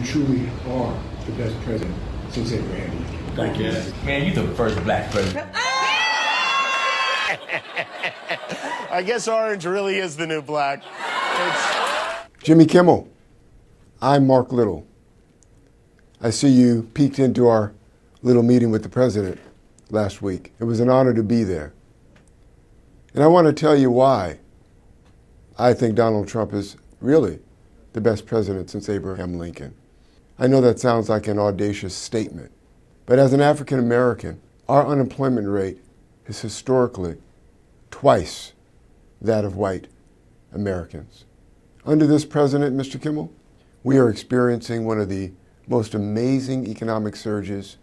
truly are the best president since Abraham Lincoln. Thank you. Man, you the first black president. I guess orange really is the new black. Jimmy Kimmel, I'm Mark Little. I see you peeked into our little meeting with the president last week. It was an honor to be there. And I want to tell you why I think Donald Trump is really the best president since Abraham Lincoln. I know that sounds like an audacious statement, but as an African American, our unemployment rate is historically twice that of white Americans. Under this president, Mr. Kimmel, we are experiencing one of the most amazing economic surges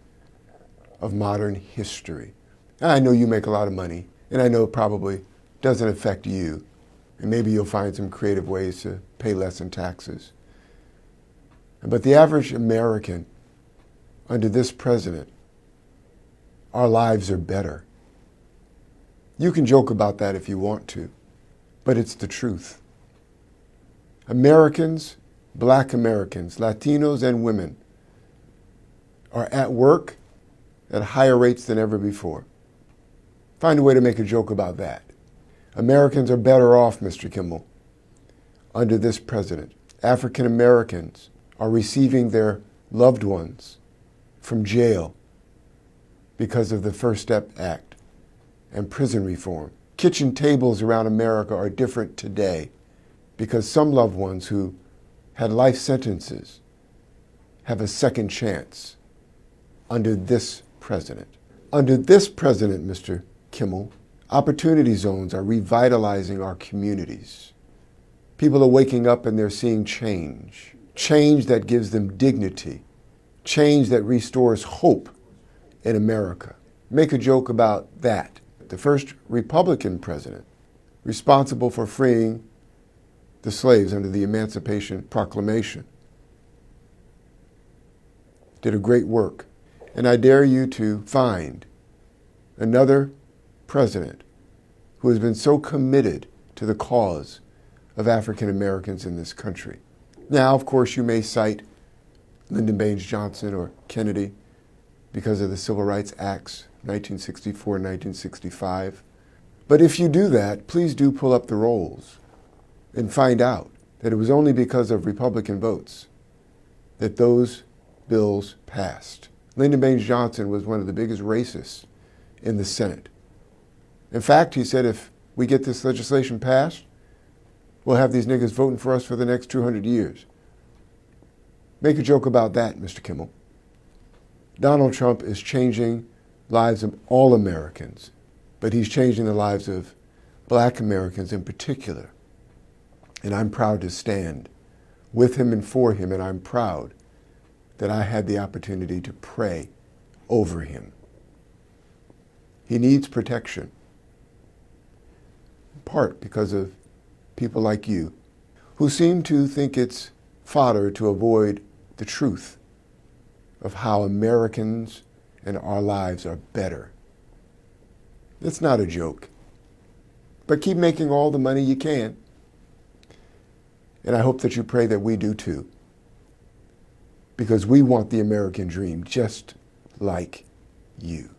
of modern history. I know you make a lot of money, and I know it probably doesn't affect you, and maybe you'll find some creative ways to pay less in taxes. But the average American, under this president, our lives are better. You can joke about that if you want to, but it's the truth. Americans, black Americans, Latinos, and women are at work at higher rates than ever before. Find a way to make a joke about that. Americans are better off, Mr. Kimmel, under this president. African Americans are receiving their loved ones from jail because of the First Step Act and prison reform. Kitchen tables around America are different today because some loved ones who had life sentences have a second chance under this president. Under this president, Mr. Kimmel, opportunity zones are revitalizing our communities. People are waking up and they're seeing change. Change that gives them dignity. Change that restores hope in America. Make a joke about that. The first Republican president responsible for freeing the slaves under the Emancipation Proclamation did a great work. And I dare you to find another president who has been so committed to the cause of African Americans in this country. Now, of course, you may cite Lyndon Baines Johnson or Kennedy because of the Civil Rights Acts, 1964 and 1965. But if you do that, please do pull up the rolls and find out that it was only because of Republican votes that those bills passed. Lyndon Baines Johnson was one of the biggest racists in the Senate. In fact, he said, if we get this legislation passed, we'll have these niggas voting for us for the next 200 years. Make a joke about that, Mr. Kimmel. Donald Trump is changing lives of all Americans, but he's changing the lives of black Americans in particular. And I'm proud to stand with him and for him, and I'm proud that I had the opportunity to pray over him. He needs protection, in part because of people like you who seem to think it's fodder to avoid the truth of how Americans and our lives are better. It's not a joke, but keep making all the money you can. And I hope that you pray that we do too, because we want the American dream just like you.